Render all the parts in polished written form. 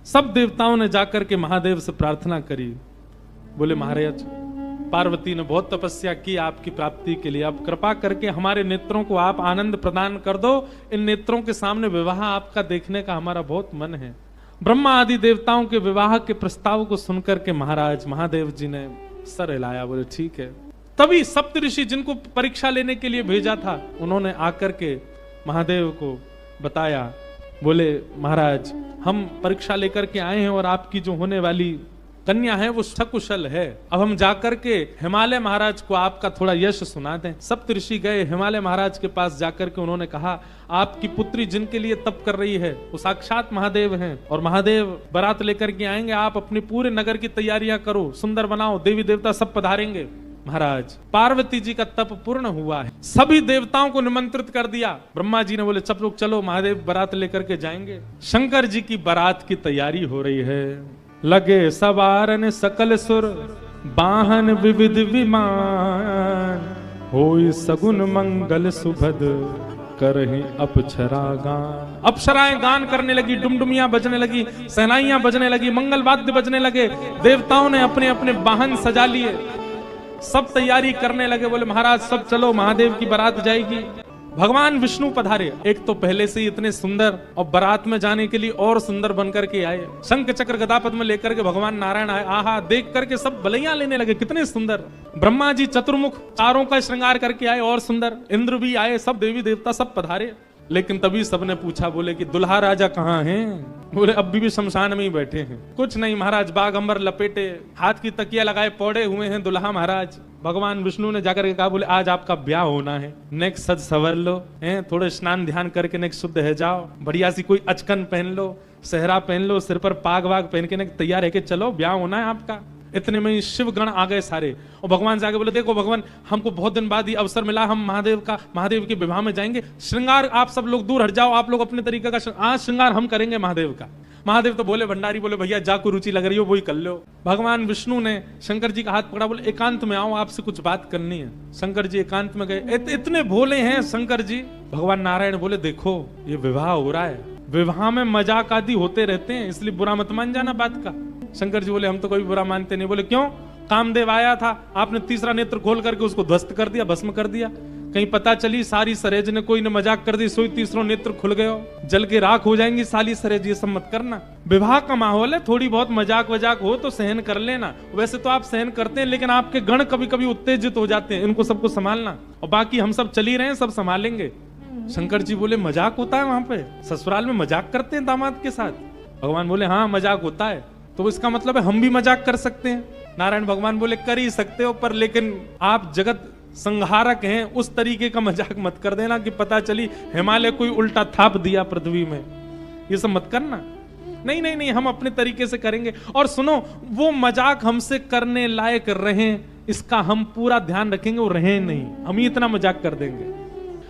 सब देवताओं ने जाकर के महादेव से प्रार्थना करी। बोले महाराज, पार्वती ने बहुत तपस्या की आपकी प्राप्ति के लिए, अब कृपा करके हमारे नेत्रों को आप आनंद प्रदान कर दो। इन नेत्रों के सामने विवाह आपका देखने का हमारा बहुत मन है। ब्रह्मा आदि देवताओं के विवाह के प्रस्ताव को सुनकर के महाराज महादेव जी ने सर हिलाया, बोले ठीक है। तभी सप्तऋषि जिनको परीक्षा लेने के लिए भेजा था, उन्होंने आकर के महादेव को बताया। बोले महाराज, हम परीक्षा लेकर के आए हैं और आपकी जो होने वाली कन्या है वो सकुशल है। अब हम जाकर के हिमालय महाराज को आपका थोड़ा यश सुना दें। सप्तऋषि गए हिमालय महाराज के पास, जाकर के उन्होंने कहा आपकी पुत्री जिनके लिए तप कर रही है वो साक्षात महादेव हैं और महादेव बारात लेकर के आएंगे। आप अपने पूरे नगर की तैयारियां करो, सुंदर बनाओ, देवी देवता सब पधारेंगे। महाराज, पार्वती जी का तप पूर्ण हुआ है, सभी देवताओं को निमंत्रित कर दिया। ब्रह्मा जी ने बोले सब लोग चलो, महादेव बारात लेकर के जाएंगे। शंकर जी की बारात की तैयारी हो रही है। लगे सवारन सकल सुर, वाहन विविध विमान, होई सगुन मंगल सुभद, करहि अप्सरा गान। अप्सराएं गान करने लगी, डुमडुमियां बजने लगी, सहनाइयां बजने लगी, मंगल वाद्य बजने लगे। देवताओं ने अपने अपने वाहन सजा लिए, सब तैयारी करने लगे। बोले महाराज सब चलो, महादेव की बारात जाएगी। भगवान विष्णु पधारे। एक तो पहले से ही इतने सुंदर और बारात में जाने के लिए और सुंदर बनकर के आए। शंख चक्र गदा पद्म लेकर के भगवान नारायण आए। आहा, देख करके सब बलैयां लेने लगे, कितने सुंदर। ब्रह्मा जी चतुर्मुख चारों का श्रृंगार करके आए और सुंदर। इंद्र भी आए, सब देवी देवता सब पधारे। लेकिन तभी सबने पूछा, बोले कि दुल्हा राजा कहाँ हैं? बोले अभी भी शमशान में ही बैठे हैं। कुछ नहीं महाराज, बागंबर लपेटे, हाथ की तकिया लगाए पौड़े हुए हैं दुल्हा महाराज। भगवान विष्णु ने जाकर के कहा, बोले आज आपका ब्याह होना है, नेक सज सवर लो, हैं थोड़े स्नान ध्यान करके नेक शुद्ध है जाओ, बढ़िया सी कोई अचकन पहन लो, सेहरा पहन लो, सिर पर पाग वाग पहन के नेक तैयार है के चलो, ब्याह होना है आपका। इतने में शिव गण आ गए सारे और भगवान से आगे बोले देखो भगवान, हमको बहुत दिन बाद ये अवसर मिला, हम महादेव के विवाह में जाएंगे। श्रृंगार आप सब लोग दूर हट जाओ, आप लोग अपने तरीके का आज श्रृंगार हम करेंगे महादेव का। महादेव तो बोले भंडारी, बोले भैया जा को रुचि लग रही हो वही कर लो। भगवान विष्णु ने शंकर जी का हाथ पकड़ा, बोले एकांत में आओ, आपसे कुछ बात करनी है। शंकर जी एकांत में गए। इतने भोले हैं शंकर जी। भगवान नारायण बोले देखो ये विवाह हो रहा है, विवाह में मजाक आदि होते रहते हैं, इसलिए बुरा मत मान जाना बात का। शंकर जी बोले हम तो कोई बुरा मानते नहीं। बोले क्यों? कामदेव आया था, आपने तीसरा नेत्र खोल करके उसको ध्वस्त कर दिया, भस्म कर दिया। कहीं पता चली सारी सरेज ने कोई ने मजाक कर दी, सोई तीसरा नेत्र खुल गयो, जल के राख हो जाएंगी साली सरेज। ये सब मत करना, विवाह का माहौल है, थोड़ी बहुत मजाक वजाक हो तो सहन कर लेना। वैसे तो आप सहन करते हैं, लेकिन आपके गण कभी कभी उत्तेजित हो जाते हैं, इनको सबको संभालना। और बाकी हम सब चल ही रहे हैं, सब संभालेंगे। शंकर जी बोले मजाक होता है वहां पे? ससुराल में मजाक करते हैं दामाद के साथ? भगवान बोले हाँ मजाक होता है। तो इसका मतलब है हम भी मजाक कर सकते हैं? नारायण भगवान बोले कर ही सकते हो, पर लेकिन आप जगत संहारक हैं, उस तरीके का मजाक मत कर देना कि पता चली हिमालय कोई उल्टा थाप दिया पृथ्वी में। ये सब मत करना। नहीं नहीं नहीं, हम अपने तरीके से करेंगे। और सुनो, वो मजाक हमसे करने लायक रहे इसका हम पूरा ध्यान रखेंगे, वो रहे नहीं, हम ही इतना मजाक कर देंगे।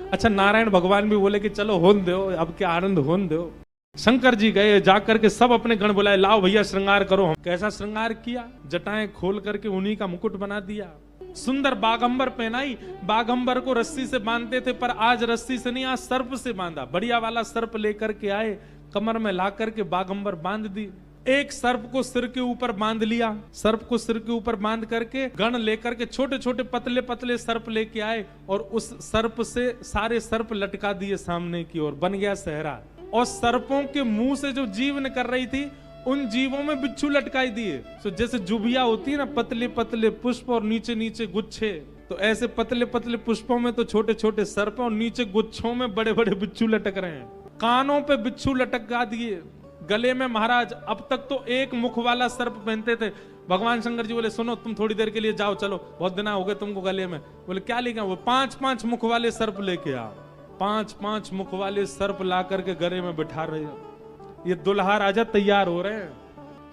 अच्छा, नारायण भगवान भी बोले कि चलो होन दो, अब के आनंद होन दो। शंकर जी गए, जाकर के सब अपने गण बुलाए, लाओ भैया श्रृंगार करो। कैसा श्रृंगार किया? जटाएं खोल करके उन्हीं का मुकुट बना दिया, सुंदर बागंबर पहनाई। बागंबर को रस्सी से बांधते थे, पर आज रस्सी से नहीं, आज सर्प से बांधा। बढ़िया वाला सर्प लेकर के आए, कमर में ला करके बागंबर बांध दी। एक सर्प को सिर के ऊपर बांध लिया, सर्प को सिर के ऊपर बांध करके गण लेकर के छोटे छोटे पतले पतले सर्प लेके आए और उस सर्प से सारे सर्प लटका दिए सामने की ओर, बन गया सहरा। और सर्पों के मुंह से जो जीव निकल रही थी, उन जीवों में बिच्छू लटकाई दिए। तो जैसे जुबिया होती है ना, पतले पतले पुष्प और नीचे नीचे गुच्छे, तो ऐसे पतले पतले पुष्पों में तो छोटे छोटे सर्प और नीचे गुच्छों में बड़े बड़े बिच्छू लटक रहे हैं। कानों पे बिच्छू लटका दिए, गले में महाराज अब तक तो एक मुख वाला सर्प पहनते थे। भगवान शंकर जी बोले सुनो, तुम थोड़ी देर के लिए जाओ, चलो बहुत दिन हो गए तुमको गले में। बोले क्या लेके आओ? वो 5-5 मुख वाले सर्प लेके आओ। 5-5 मुख वाले सर्प ला करके गले में बिठा रहे हो। ये दुल्हा राजा तैयार हो रहे हैं।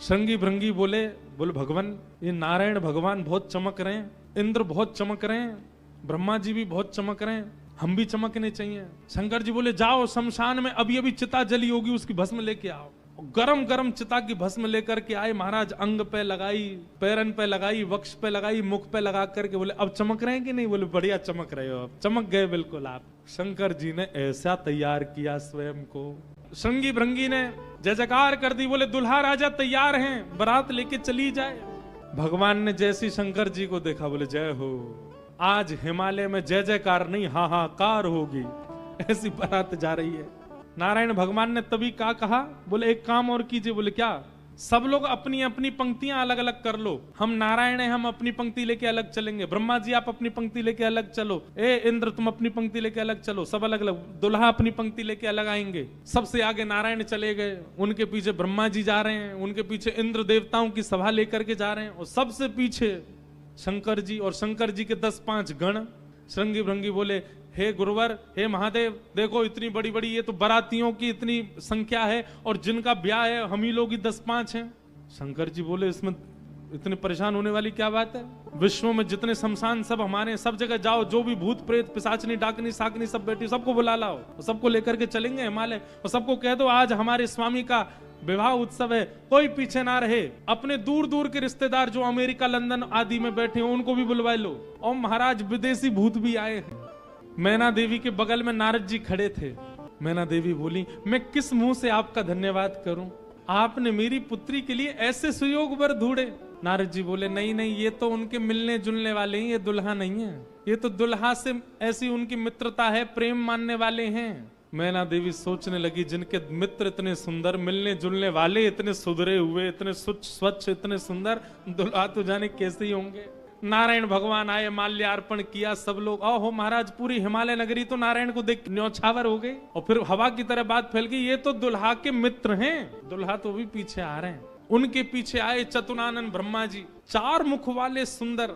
श्रृंगी भृंगी बोले भगवान, ये नारायण भगवान बहुत चमक रहे हैं, इंद्र बहुत चमक रहे हैं, ब्रह्मा जी भी बहुत चमक रहे हैं, हम भी चमकने चाहिए। शंकर जी बोले जाओ शमशान में अभी अभी चिता जली होगी, उसकी भस्म लेके आओ। गरम गरम चिता की भस्म लेकर के आए महाराज, अंग पे लगाई, पैरन पे लगाई, वक्ष पे लगाई, मुख पे लगा करके बोले अब चमक रहे हैं कि नहीं? बोले बढ़िया चमक रहे हो, अब चमक गए बिल्कुल आप। शंकर जी ने ऐसा तैयार किया स्वयं को, श्रृंगी भृंगी ने जय जयकार कर दी, बोले दुल्हा राजा तैयार हैं, बारात लेके चली जाए। भगवान ने जैसी शंकर जी को देखा, बोले जय हो, आज हिमालय में जय जयकार नहीं हाहाकार होगी, ऐसी बारात जा रही है। नारायण भगवान ने तभी क्या कहा, बोले एक काम और कीजिए। बोले क्या? सब लोग अपनी अपनी पंक्तियां अलग अलग कर लो, हम नारायण हैं, हम अपनी पंक्ति लेके अलग चलेंगे। ब्रह्मा जी आप अपनी पंक्ति लेके अलग चलो, ए इंद्र तुम अपनी पंक्ति लेके अलग चलो, सब अलग अलग। दुल्हा अपनी पंक्ति लेके अलग आएंगे। सबसे आगे नारायण चले गए, उनके पीछे ब्रह्मा जी जा रहे हैं, उनके पीछे इंद्र देवताओं की सभा लेकर के जा रहे हैं, और सबसे पीछे शंकर जी, और शंकर जी के 10-5 गण। श्रृंगी भृंगी बोले हे गुरुवर, हे महादेव, देखो इतनी बड़ी बड़ी ये तो बारातियों की इतनी संख्या है, और जिनका ब्याह है हम ही लोग ही 10-5 हैं। शंकर जी बोले इसमें इतने परेशान होने वाली क्या बात है, विश्व में जितने शमशान सब हमारे, सब जगह जाओ, जो भी भूत प्रेत पिशाचनी डाकनी साकनी सब बैठी, सबको बुला लाओ, सबको लेकर के चलेंगे हिमालय, और सबको कह दो आज हमारे स्वामी का विवाह उत्सव है, कोई पीछे ना रहे। अपने दूर दूर के रिश्तेदार जो अमेरिका लंदन आदि में बैठे हैं उनको भी बुलवा लो, और महाराज विदेशी भूत भी आए हैं। मैना देवी के बगल में नारद जी खड़े थे। मैना देवी बोली मैं किस मुंह से आपका धन्यवाद करूं, आपने मेरी पुत्री के लिए ऐसे सुयोग वर ढूंढे। नारद जी बोले नहीं नहीं, ये तो उनके मिलने जुलने वाले हैं, ये दुल्हा नहीं है, ये तो दुल्हा से ऐसी उनकी मित्रता है, प्रेम मानने वाले हैं। मैना देवी सोचने लगी जिनके मित्र इतने सुंदर, मिलने जुलने वाले इतने सुधरे हुए, इतने स्वच्छ, इतने सुंदर, दुल्हा तो जाने कैसे ही होंगे। नारायण भगवान आए, माल्यार्पण किया, सब लोग ओहो महाराज, पूरी हिमालय नगरी तो नारायण को देख न्यौछावर हो गई, और फिर हवा की तरह बात फैल गई, ये तो दुल्हा के मित्र हैं, दुल्हा तो भी पीछे आ रहे हैं। उनके पीछे आए चतुरानन ब्रह्मा जी, 4 मुख वाले सुंदर।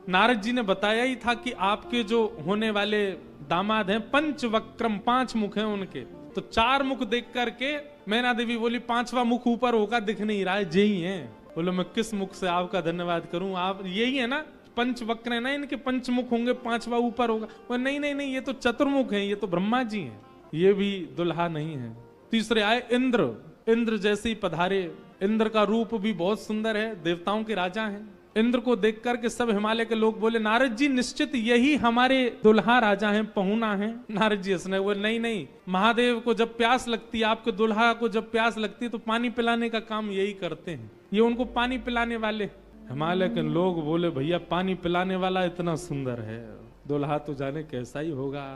नारद जी ने बताया ही था कि आपके जो होने वाले दामाद हैं पंचवक्रम, 5 मुख हैं उनके, तो 4 मुख देख करके मैना देवी बोली 5वां मुख ऊपर होगा, दिख नहीं रहा है, यही है। बोलो मैं किस मुख से आपका धन्यवाद करूं, आप यही है ना, पंचवक्र है ना, इनके 5 मुख होंगे, 5वां ऊपर होगा। वो नहीं नहीं नहीं, ये तो चतुर्मुख हैं, ये तो ब्रह्मा जी हैं, ये भी दुल्हा नहीं है। तीसरे आए इंद्र। इंद्र जैसे ही पधारे, इंद्र का रूप भी बहुत सुंदर है, देवताओं के राजा हैं। इंद्र को देख करके सब हिमालय के लोग बोले नारद जी निश्चित यही हमारे दुल्हा राजा हैं, पहुना हैं। नारद जी हंसने हुए नहीं नहीं, महादेव को जब प्यास लगती है, आपके दुल्हा को जब प्यास लगती है तो पानी पिलाने का काम यही करते हैं, ये उनको पानी पिलाने वाले। हिमालय के लोग बोले भैया पानी पिलाने वाला इतना सुंदर है, दुल्हा तो जाने कैसा ही होगा।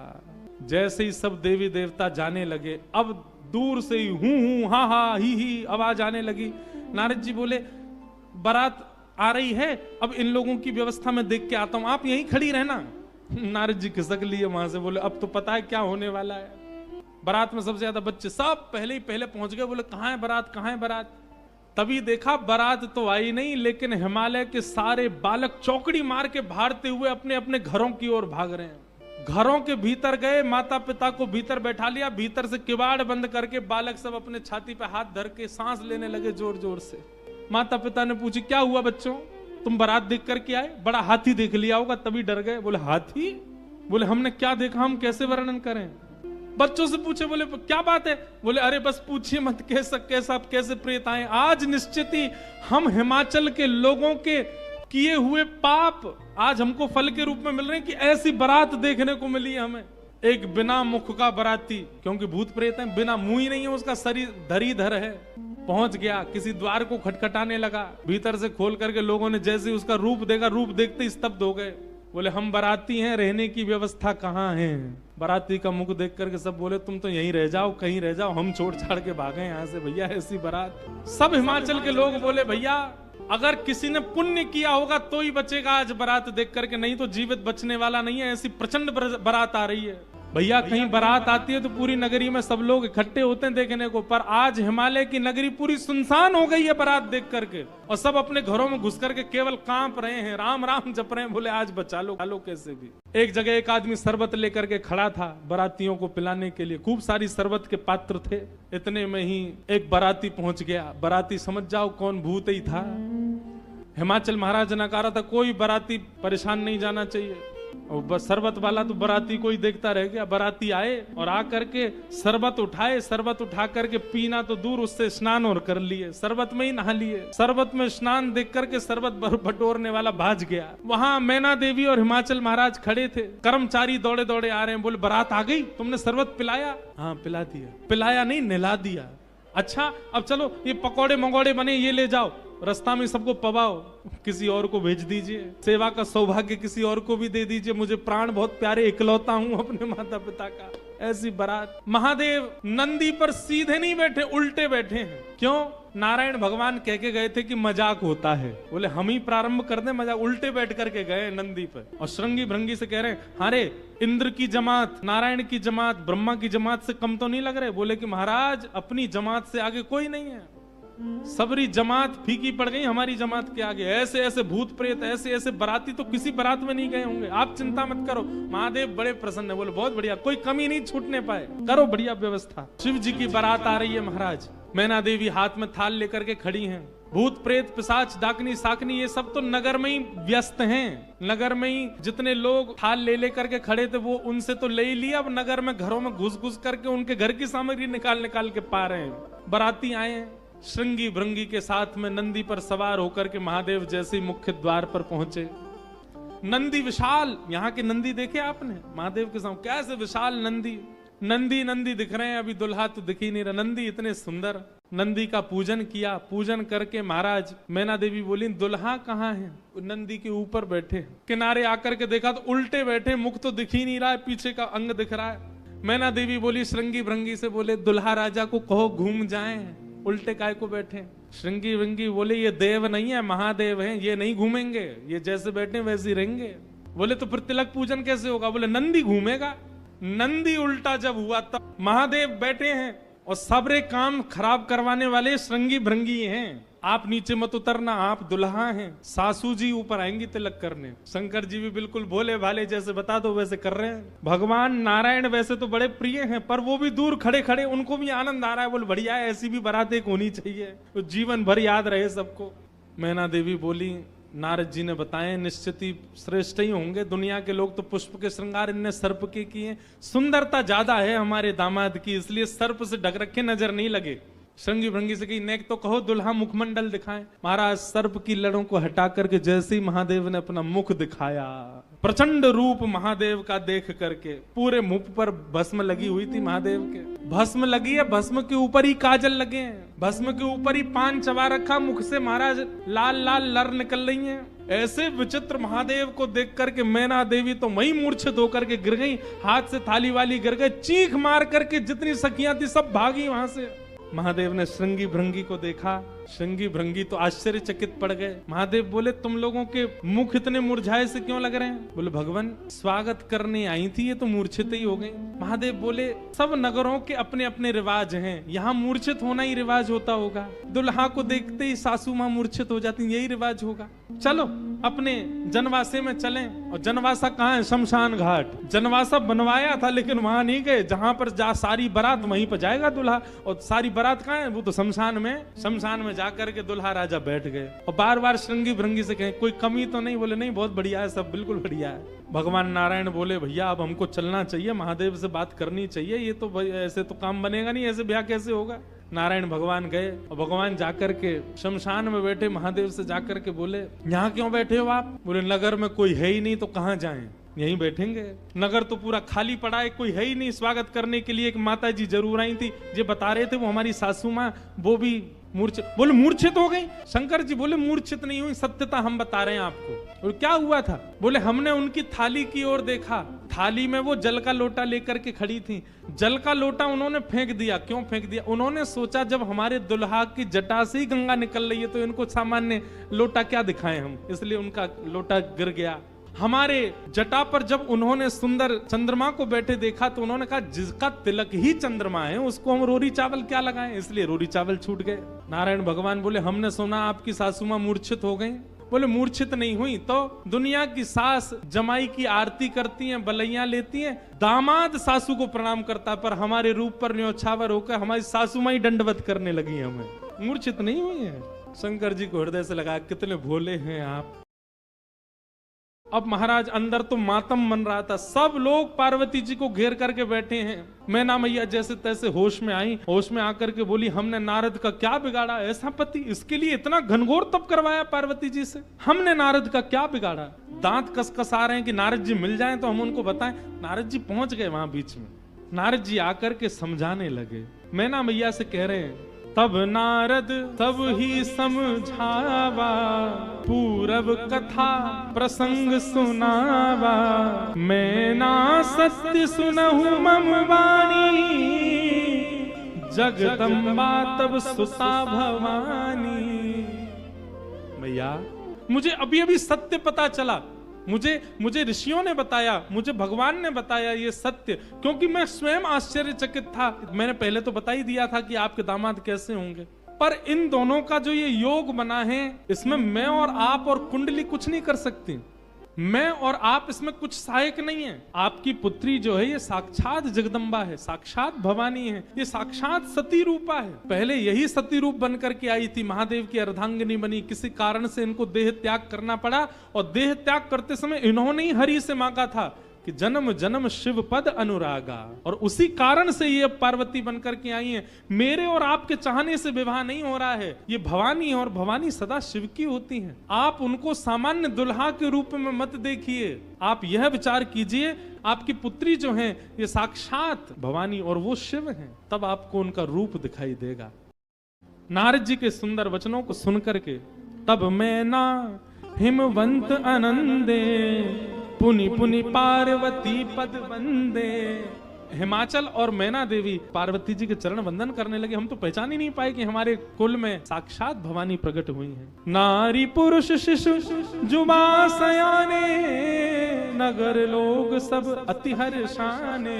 जैसे ही सब देवी देवता जाने लगे, अब दूर से ही हूं हा हा ही आवाज आने लगी। नारद जी बोले बारात आ रही है, अब इन लोगों की व्यवस्था में देख के आता हूं, आप यहीं खड़ी रहना। नारद जी खिसक लिए वहां से, बोले अब तो पता है क्या होने वाला है। बारात में सबसे ज्यादा बच्चे सब पहले ही पहले पहुंच गए, बोले कहां है बारात, कहां है बारात। तभी देखा बारात तो आई नहीं, लेकिन हिमालय के सारे बालक चौकड़ी मार के भागते हुए अपने अपने घरों की ओर भाग रहे हैं। घरों के भीतर गए, माता पिता को भीतर बैठा लिया, भीतर से किवाड़ बंद करके बालक सब अपने छाती पे हाथ धर के सांस लेने लगे जोर जोर से। माता पिता ने पूछी क्या हुआ बच्चों, तुम बारात देख करके आए, बड़ा हाथी देख लिया होगा तभी डर गए। बोले हाथी, बोले हमने क्या देखा, हम कैसे वर्णन करें। बच्चों से पूछे, बोले क्या बात है, बोले अरे बस पूछिए मत, कैसे प्रेत आए। आज निश्चित ही हम हिमाचल के लोगों के किए हुए पाप आज हमको फल के रूप में मिल रहे हैं कि ऐसी बारात देखने को मिली है हमें। एक बिना मुख का बाराती, क्योंकि भूत प्रेत है, बिना मुंह ही नहीं है, उसका शरीर धरीधर है, पहुंच गया, किसी द्वार को खटखटाने लगा, भीतर से खोल करके लोगों ने जैसे उसका रूप देखा, रूप देखते ही स्तब्ध हो गए। बोले हम बाराती हैं, रहने की व्यवस्था कहाँ है। बाराती का मुख देख करके सब बोले तुम तो यहीं रह जाओ, कहीं रह जाओ, हम छोड़ छाड़ के भागे यहाँ से भैया, ऐसी बारात। सब हिमाचल के लोग बोले भैया अगर किसी ने पुण्य किया होगा तो ही बचेगा आज बारात देख करके, नहीं तो जीवित बचने वाला नहीं है, ऐसी प्रचंड बारात आ रही है। भैया कहीं बारात आती है तो पूरी नगरी में सब लोग इकट्ठे होते हैं देखने को, पर आज हिमालय की नगरी पूरी सुनसान हो गई है बारात देख करके, और सब अपने घरों में घुस करके केवल कांप रहे हैं, राम राम जप रहे हैं, बोले आज बचा लो कैसे भी। एक जगह एक आदमी शरबत लेकर के खड़ा था बारातियों को पिलाने के लिए, खूब सारी शरबत के पात्र थे। इतने में ही एक बाराती पहुंच गया। बाराती समझ जाओ कौन, भूत ही था। हिमाचल महाराज ने कहा था कोई बाराती परेशान नहीं जाना चाहिए। और बस शरबत वाला तो बाराती को ही देखता रह गया। बाराती आए और आकर के शरबत उठाए, शरबत उठा करके पीना तो दूर, उससे स्नान और कर लिए, शरबत में ही नहा लिए। शरबत में स्नान देख करके शरबत बटोरने वाला भाज गया। वहां मैना देवी और हिमाचल महाराज खड़े थे। कर्मचारी दौड़े दौड़े आ रहे हैं, बोले बारात आ गई, तुमने शरबत पिलाया? हाँ पिला दिया। पिलाया नहीं, नहला दिया। अच्छा अब चलो ये पकौड़े मंगौड़े बने, ये ले जाओ, रास्ता में सबको पवाओ, किसी और को भेज दीजिए, सेवा का सौभाग्य किसी और को भी दे दीजिए, मुझे प्राण बहुत प्यारे, इकलौता हूं अपने माता पिता का। ऐसी बारात। महादेव नंदी पर सीधे नहीं बैठे, उल्टे बैठे हैं। क्यों? नारायण भगवान कह के गए थे कि मजाक होता है, बोले हम ही प्रारंभ कर दें मजाक। उल्टे बैठ करके गए नंदी पर और श्रृंगी भृंगी से कह रहे हैं, अरे इंद्र की जमात, नारायण की जमात, ब्रह्मा की जमात से कम तो नहीं लग रहे? बोले कि महाराज अपनी जमात से आगे कोई नहीं है, सबरी जमात फीकी पड़ गई हमारी जमात के आगे। ऐसे ऐसे भूत प्रेत, ऐसे ऐसे बराती तो किसी बारात में नहीं गए होंगे, आप चिंता मत करो। महादेव बड़े प्रसन्न है, बोले बहुत बढ़िया, कोई कमी नहीं छूटने पाए, करो बढ़िया व्यवस्था। शिव जी की बारात आ रही है महाराज। मैना देवी हाथ में थाल लेकर के खड़ी हैं। भूत प्रेत पिशाच डाकनी साकनी ये सब तो नगर में ही व्यस्त हैं। नगर में ही जितने लोग थाल ले लेकर के खड़े थे वो उनसे तो ले ही लिया, अब नगर में घरों में घुस घुस करके उनके घर की सामग्री निकाल निकाल के पा रहे हैं। बाराती आए हैं श्रृंगी भृंगी के साथ में, नंदी पर सवार होकर के महादेव जैसे मुख्य द्वार पर पहुंचे। नंदी विशाल, यहाँ के नंदी देखे आपने महादेव के सामने कैसे विशाल नंदी, नंदी नंदी दिख रहे हैं, अभी दुल्हा तो दिख ही नहीं रहा। नंदी इतने सुंदर। नंदी का पूजन किया, पूजन करके महाराज मैना देवी बोली दुल्हा कहाँ है? नंदी के ऊपर बैठे। किनारे आकर के देखा तो उल्टे बैठे, मुख तो दिख ही नहीं रहा है, पीछे का अंग दिख रहा है। मैना देवी बोली श्रृंगी भृंगी से, बोले दुल्हा राजा को कहो घूम जाएं, उल्टे काय को बैठे? श्रृंगी भृंगी बोले ये देव नहीं है, महादेव हैं, ये नहीं घूमेंगे, ये जैसे बैठे वैसे ही रहेंगे। बोले तो फिर तिलक पूजन कैसे होगा? बोले नंदी घूमेगा। नंदी उल्टा जब हुआ तब महादेव बैठे हैं और सबरे काम खराब करवाने वाले श्रृंगी भृंगी हैं। आप नीचे मत उतरना, आप दुल्हा हैं, सासू जी ऊपर आएंगी तिलक करने। शंकर जी भी बिल्कुल भोले भाले, जैसे बता दो वैसे कर रहे हैं। भगवान नारायण वैसे तो बड़े प्रिय हैं, पर वो भी दूर खड़े खड़े उनको भी आनंद आ रहा है, बोले बढ़िया है, ऐसी भी बारात एक होनी चाहिए तो जीवन भर याद रहे सबको। मैना देवी बोली नारद जी ने बताए निश्चित ही श्रेष्ठ ही होंगे, दुनिया के लोग तो पुष्प के श्रृंगार इनने सर्प के किए, सुंदरता ज्यादा है हमारे दामाद की, इसलिए सर्प से ढक रखे नजर नहीं लगे। श्रृंगी भृंगी से कही नेक तो कहो दुल्हा मुखमंडल दिखाएं। महाराज सर्प की लड़ों को हटा करके जैसे ही महादेव ने अपना मुख दिखाया, प्रचंड रूप महादेव का देख करके पूरे मुख पर भस्म लगी हुई थी महादेव के। भस्म लगी है, भस्म के ऊपर ही काजल लगे हैं, भस्म के ऊपर ही पान चबा रखा, मुख से महाराज लाल लाल लर निकल रही हैं। ऐसे विचित्र महादेव को देख करके मैना देवी तो वही मूर्छित होकर के गिर गई, हाथ से थाली वाली गिर गए, चीख मार करके जितनी सखियां थी सब भागी वहां से। महादेव ने श्रृंगी भृंगी को देखा, श्रृंगी भृंगी तो आश्चर्यचकित पड़ गए। महादेव बोले तुम लोगों के मुख इतने मुरझाए से क्यों लग रहे हैं? बोले भगवान स्वागत करने आई थी, ये तो मूर्छित ही हो गई। महादेव बोले सब नगरों के अपने अपने रिवाज हैं, यहाँ मूर्छित होना ही रिवाज होता होगा, दुल्हा को देखते ही सासू माँ मूर्छित हो जाती, यही रिवाज होगा। चलो अपने जनवासे में चलें। और जनवासा कहाँ है? शमशान घाट। जनवासा बनवाया था लेकिन वहां नहीं गए, जहां पर जा सारी बारात वहीं पर जाएगा दुल्हा, और सारी बारात कहाँ है? वो तो शमशान में। शमशान में जाकर के दुल्हा राजा बैठ गए और बार बार श्रृंगी भृंगी से कहें कोई कमी तो नहीं? बोले नहीं बहुत बढ़िया है, सब बिल्कुल बढ़िया है। भगवान नारायण बोले भैया अब हमको चलना चाहिए, महादेव से बात करनी चाहिए, ये तो ऐसे तो काम बनेगा नहीं, ऐसे ब्याह कैसे होगा। नारायण भगवान गए और भगवान जाकर के शमशान में बैठे, महादेव से जाकर के बोले यहाँ क्यों बैठे हो आप? बोले नगर में कोई है ही नहीं तो कहाँ जाएं, यहीं बैठेंगे। नगर तो पूरा खाली पड़ा है, कोई है ही नहीं स्वागत करने के लिए। एक माता जी जरूर आई थी, ये बता रहे थे वो हमारी सासू माँ, वो भी मूर्छित। बोले मूर्छित हो गई? शंकर जी बोले मूर्छित नहीं हुई, सत्यता हम बता रहे हैं आपको। और क्या हुआ था? बोले हमने उनकी थाली की ओर देखा, थाली में वो जल का लोटा लेकर के खड़ी थी, जल का लोटा उन्होंने फेंक दिया। क्यों फेंक दिया? उन्होंने सोचा जब हमारे दुल्हा की जटा से ही गंगा निकल रही है तो इनको सामान्य लोटा क्या दिखाएं हम, इसलिए उनका लोटा गिर गया। हमारे जटा पर जब उन्होंने सुंदर चंद्रमा को बैठे देखा तो उन्होंने कहा जिसका तिलक ही चंद्रमा है उसको हम रोरी चावल क्या लगाएं, इसलिए रोरी चावल छूट गए। नारायण भगवान बोले हमने सुना आपकी सासू मां मूर्छित हो गई। बोले मूर्छित नहीं हुई तो दुनिया की सास जमाई की आरती करती हैं, बलैयां लेती हैं, दामाद सासू को प्रणाम करता, पर हमारे रूप पर न्योछावर होकर हमारी सासू मां ही दंडवत करने लगी हमें, मूर्छित नहीं हुई है। शंकर जी को हृदय से लगा कितने भोले हैं आप। अब महाराज अंदर तो मातम बन रहा था, सब लोग पार्वती जी को घेर करके बैठे हैं। मैना मैया जैसे तैसे होश में आई, होश में आकर के बोली, हमने नारद का क्या बिगाड़ा, ऐसा पति, इसके लिए इतना घनघोर तप करवाया पार्वती जी से, हमने नारद का क्या बिगाड़ा। दांत कसकसा रहे हैं कि नारद जी मिल जाएं तो हम उनको बताएं। नारद जी पहुंच गए वहां बीच में, नारद जी आकर के समझाने लगे। मैना मैया से कह रहे हैं, तब नारद तब ही समझावा, पूरब कथा प्रसंग सुनावा, मैना सत्य सुनहु मम वाणी, जगदम्बा तब सुता भवानी। मैया मुझे अभी अभी सत्य पता चला, मुझे ऋषियों ने बताया, मुझे भगवान ने बताया ये सत्य, क्योंकि मैं स्वयं आश्चर्यचकित था। मैंने पहले तो बता ही दिया था कि आपके दामाद कैसे होंगे, पर इन दोनों का जो ये योग बना है, इसमें मैं और आप और कुंडली कुछ नहीं कर सकती। मैं और आप इसमें कुछ सहायक नहीं है। आपकी पुत्री जो है ये साक्षात जगदम्बा है, साक्षात भवानी है, ये साक्षात सती रूपा है। पहले यही सती रूप बन करके आई थी, महादेव की अर्धांगिनी बनी, किसी कारण से इनको देह त्याग करना पड़ा, और देह त्याग करते समय इन्होंने ही हरि से मांगा था कि जन्म जन्म शिव पद अनुरागा, और उसी कारण से ये पार्वती बनकर के आई हैं। मेरे और आपके चाहने से विवाह नहीं हो रहा है, ये भवानी है, और भवानी सदा शिव की होती हैं। आप उनको सामान्य दुल्हा के रूप में मत देखिए, आप यह विचार कीजिए आपकी पुत्री जो है ये साक्षात भवानी और वो शिव हैं, तब आपको उनका रूप दिखाई देगा। नारद जी के सुंदर वचनों को सुनकर के तब मैना हिमवंत आनंदे, पुनि पुनि पार्वती पद वंदे। हिमाचल और मैना देवी पार्वती जी के चरण वंदन करने लगे। हम तो पहचान ही नहीं पाए कि हमारे कुल में साक्षात भवानी प्रकट हुई हैं। नारी पुरुष शिशु जुबा सयाने, नगर लोग सब अति हर्षाने।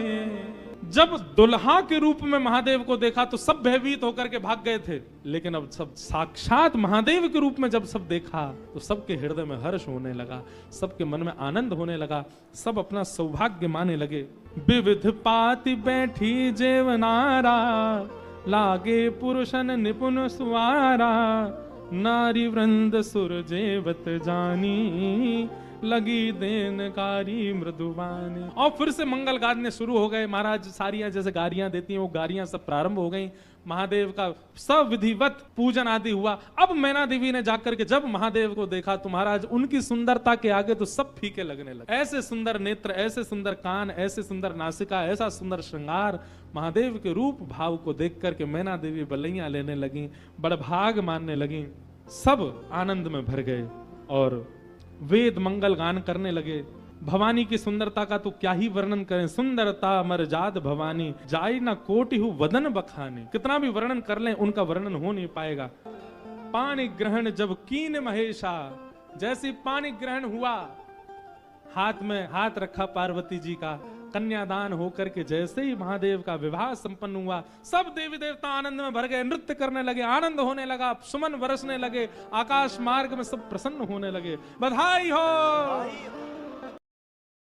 जब दुल्हा के रूप में महादेव को देखा तो सब भयभीत होकर के भाग गए थे, लेकिन अब सब साक्षात महादेव के रूप में जब सब देखा तो सबके हृदय में हर्ष होने लगा, सबके मन में आनंद होने लगा, सब अपना सौभाग्य माने लगे। विविध पाति बैठी जेवनारा, लागे पुरुषन निपुण सुवारा, नारी वृंद सुर जेवत जानी, लगी देनकारी मृदुवानी। और फिर से मंगल गाने शुरू हो गए। महाराज सारियां जैसे गारियां देती हैं वो गारियां सब प्रारंभ हो गई। महादेव का सब विधिवत पूजन आदि हुआ। अब मैना देवी ने जाकर के जब महादेव को देखा तो महाराज उनकी सुंदरता के आगे तो सब फीके लगने लगे। ऐसे सुंदर नेत्र, ऐसे सुंदर कान, ऐसे सुंदर नासिका, ऐसा सुंदर श्रृंगार, महादेव के रूप भाव को देख करके मैना देवी बलैया लेने लगी, बड़भाग मानने लगी। सब आनंद में भर गए और वेद मंगल गान करने लगे। भवानी की सुंदरता का तो क्या ही वर्णन करें। सुंदरता मरजाद भवानी, जाई ना कोटि हु वदन बखाने। कितना भी वर्णन कर लें उनका वर्णन हो नहीं पाएगा। पाणी ग्रहण जब कीन महेशा, जैसे पाणी ग्रहण हुआ, हाथ में हाथ रखा पार्वती जी का, कन्यादान होकर के जैसे ही महादेव का विवाह संपन्न हुआ, सब देवी देवता आनंद में भर गए, नृत्य करने लगे, आनंद होने लगा, सुमन बरसने लगे, आकाश मार्ग में सब प्रसन्न होने लगे। बधाई हो,